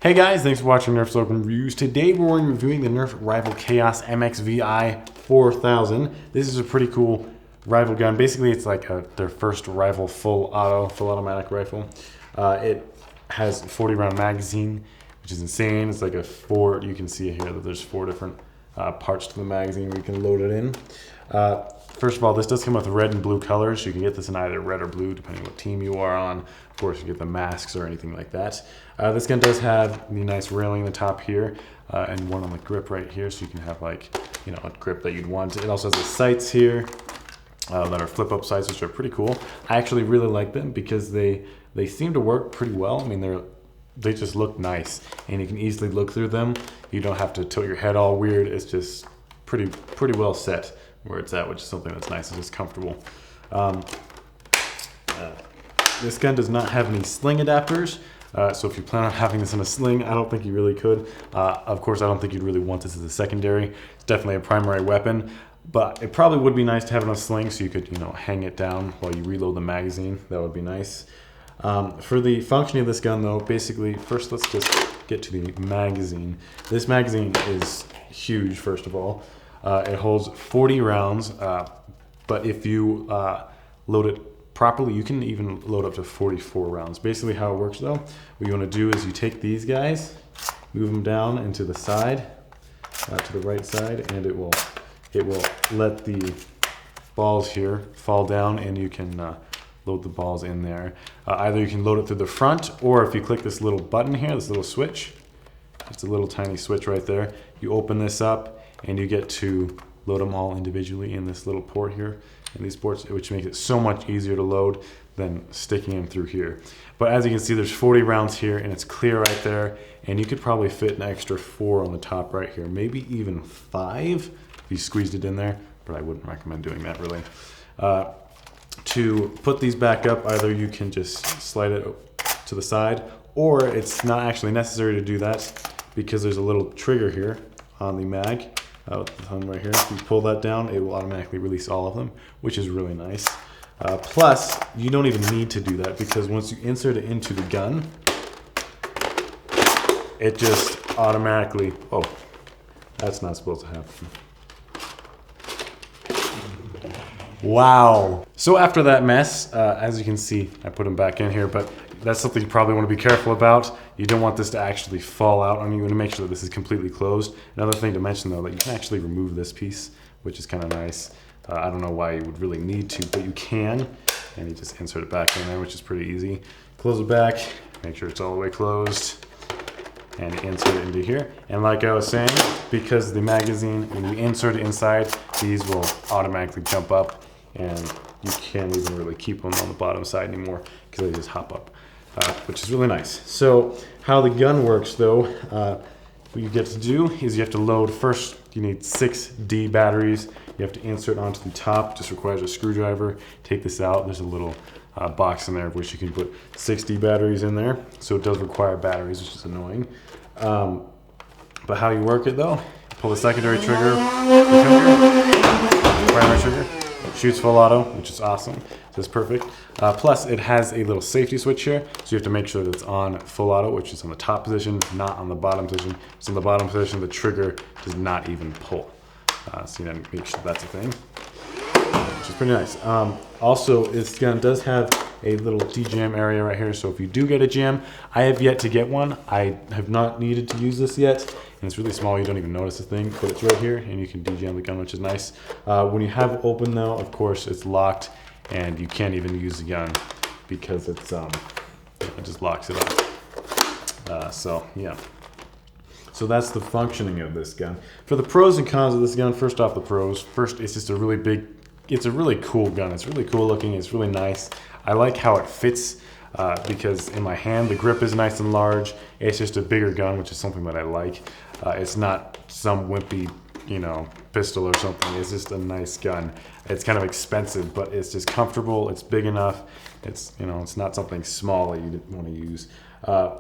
Hey guys, thanks for watching Nerf Socom Reviews. Today we're reviewing the Nerf Rival Khaos MXVI-4000. This is a pretty cool rival gun. Basically, it's like their first rival full automatic rifle. It has a 40 round magazine, which is insane. It's like you can see here that there's 4 different parts to the magazine where you can load it in. First of all, this does come with red and blue colors. You can get this in either red or blue, depending on what team you are on. Of course, you get the masks or anything like that. This gun does have the nice railing in the top here, and one on the grip right here, so you can have a grip that you'd want. It also has the sights here that are flip-up sights, which are pretty cool. I actually really like them because they seem to work pretty well. I mean, they just look nice, and you can easily look through them. You don't have to tilt your head all weird. It's just pretty well set where it's at, which is something that's nice and just comfortable. This gun does not have any sling adapters, so if you plan on having this in a sling, I don't think you really could. Of course, I don't think you'd really want this as a secondary. It's definitely a primary weapon, but it probably would be nice to have it on a sling so you could, hang it down while you reload the magazine. That would be nice. For the functioning of this gun, though, basically, first let's just get to the magazine. This magazine is huge, first of all. It holds 40 rounds, but if you load it properly, you can even load up to 44 rounds. Basically how it works though, what you want to do is you take these guys, move them down into the side, to the right side, and it will let the balls here fall down, and you can load the balls in there. Either you can load it through the front, or if you click this little button here, this little switch, it's a little tiny switch right there, you open this up and you get to load them all individually in this little port here, in these ports, which makes it so much easier to load than sticking them through here. But as you can see, there's 40 rounds here, and it's clear right there, and you could probably fit an extra 4 on the top right here, maybe even 5 if you squeezed it in there, but I wouldn't recommend doing that really. To put these back up, either you can just slide it to the side, or it's not actually necessary to do that because there's a little trigger here on the mag. The thumb right here. If you pull that down, it will automatically release all of them, which is really nice. Plus, you don't even need to do that because once you insert it into the gun, it just automatically, oh, that's not supposed to happen. Wow. So after that mess, as you can see, I put them back in here, but that's something you probably want to be careful about. You don't want this to actually fall out on you. You want to make sure that this is completely closed. Another thing to mention though, that you can actually remove this piece, which is kind of nice. I don't know why you would really need to, but you can. And you just insert it back in there, which is pretty easy. Close it back, make sure it's all the way closed, and insert it into here. And like I was saying, because the magazine, when you insert it inside, these will automatically jump up, and you can't even really keep them on the bottom side anymore because they just hop up, which is really nice. So how the gun works though, what you get to do is you have to load first. You need 6 D batteries. You have to insert onto the top. Just requires a screwdriver. Take this out. There's a little box in there which you can put 6 D batteries in there. So it does require batteries, which is annoying. But how you work it though, pull the secondary trigger, the primary trigger, shoots full auto, which is awesome. So it's perfect. Plus, it has a little safety switch here, so you have to make sure that it's on full auto, which is on the top position, not on the bottom position. If it's on the bottom position, the trigger does not even pull. So you gotta make sure that's a thing, which is pretty nice. Also, this gun does have a little de-jam area right here, so if you do get a jam, I have yet to get one. I have not needed to use this yet, and it's really small, you don't even notice the thing, but it's right here, and you can de-jam the gun, which is nice. When you have it open though, of course, it's locked, and you can't even use the gun because it's it just locks it up. So yeah. So that's the functioning of this gun. For the pros and cons of this gun, first off the pros. First, it's just a really cool gun. It's really cool looking, it's really nice. I like how it fits because in my hand, the grip is nice and large. It's just a bigger gun, which is something that I like. It's not some wimpy, pistol or something. It's just a nice gun. It's kind of expensive, but it's just comfortable. It's big enough. It's, it's not something small that you want to use.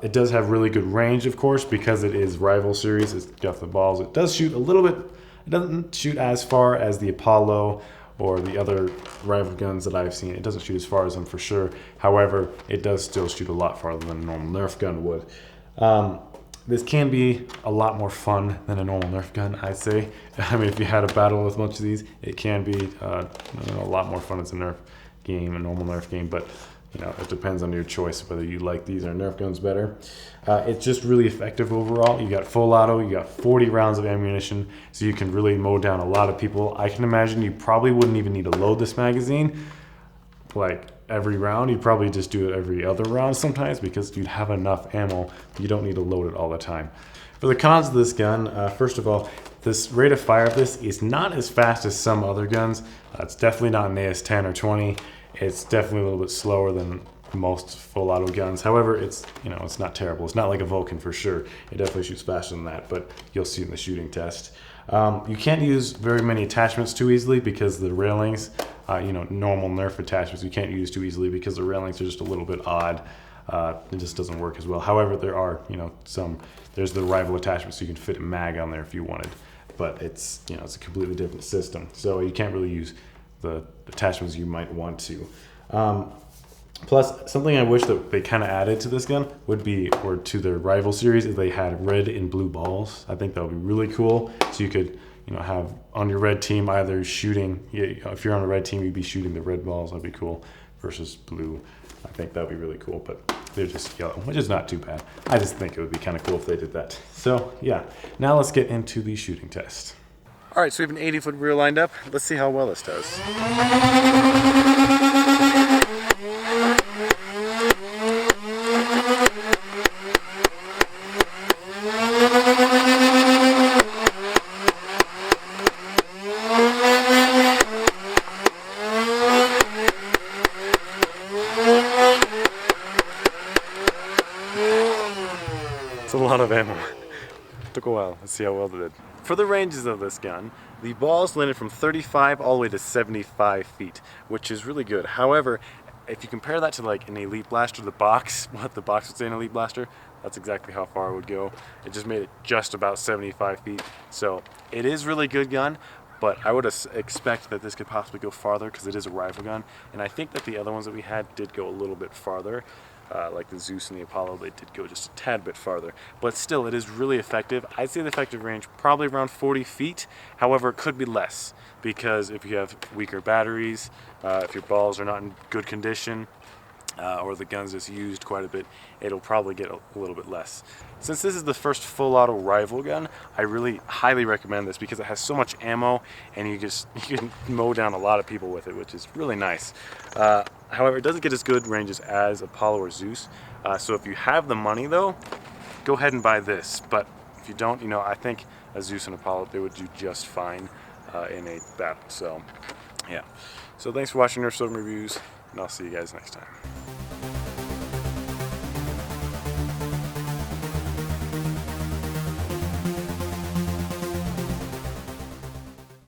It does have really good range, of course, because it is Rival series. It's got the balls. It does shoot a little bit. It doesn't shoot as far as the Apollo or the other rival guns that I've seen. It doesn't shoot as far as them for sure. However, it does still shoot a lot farther than a normal Nerf gun would. This can be a lot more fun than a normal Nerf gun, I'd say. I mean, if you had a battle with a bunch of these, it can be a lot more fun as a Nerf game, a normal Nerf game, but it depends on your choice whether you like these or Nerf guns better. It's just really effective overall. You got full auto, you got 40 rounds of ammunition, so you can really mow down a lot of people. I can imagine you probably wouldn't even need to load this magazine like every round. You'd probably just do it every other round sometimes because you'd have enough ammo. You don't need to load it all the time. For the cons of this gun, first of all, this rate of fire of this is not as fast as some other guns. It's definitely not an AS-10 or 20. It's definitely a little bit slower than most full auto guns. However, it's it's not terrible. It's not like a Vulcan for sure. It definitely shoots faster than that, but you'll see in the shooting test. You can't use very many attachments too easily because the railings, normal Nerf attachments, you can't use too easily because the railings are just a little bit odd. It just doesn't work as well. However, there are, there's the rival attachment, so you can fit a mag on there if you wanted, but it's a completely different system. So you can't really use the attachments you might want to. Plus, something I wish that they kind of added to this gun would be, or to their rival series, is they had red and blue balls. I think that would be really cool. So you could, have on your red team either shooting, if you're on a red team, you'd be shooting the red balls. That'd be cool. Versus blue. I think that'd be really cool, but they're just yellow, which is not too bad. I just think it would be kind of cool if they did that. So yeah, now let's get into the shooting test. All right, so we have an 80-foot reel lined up. Let's see how well this does. It's a lot of ammo. Took a while. Let's see how well they did. For the ranges of this gun, the balls landed from 35 all the way to 75 feet, which is really good. However, if you compare that to like an Elite Blaster, the box, what the box would say an Elite Blaster, that's exactly how far it would go. It just made it just about 75 feet. So it is really good gun, but I would expect that this could possibly go farther because it is a rival gun. And I think that the other ones that we had did go a little bit farther. Like the Zeus and the Apollo, they did go just a tad bit farther. But still, it is really effective. I'd say the effective range probably around 40 feet. However, it could be less because if you have weaker batteries, if your balls are not in good condition, or the gun's just used quite a bit, it'll probably get a little bit less. Since this is the first full auto rival gun, I really highly recommend this because it has so much ammo and you can mow down a lot of people with it, which is really nice. However, it doesn't get as good ranges as Apollo or Zeus. So if you have the money though, go ahead and buy this. But if you don't, I think a Zeus and Apollo, they would do just fine in a battle. So yeah. So thanks for watching Nerf Socom Reviews, and I'll see you guys next time.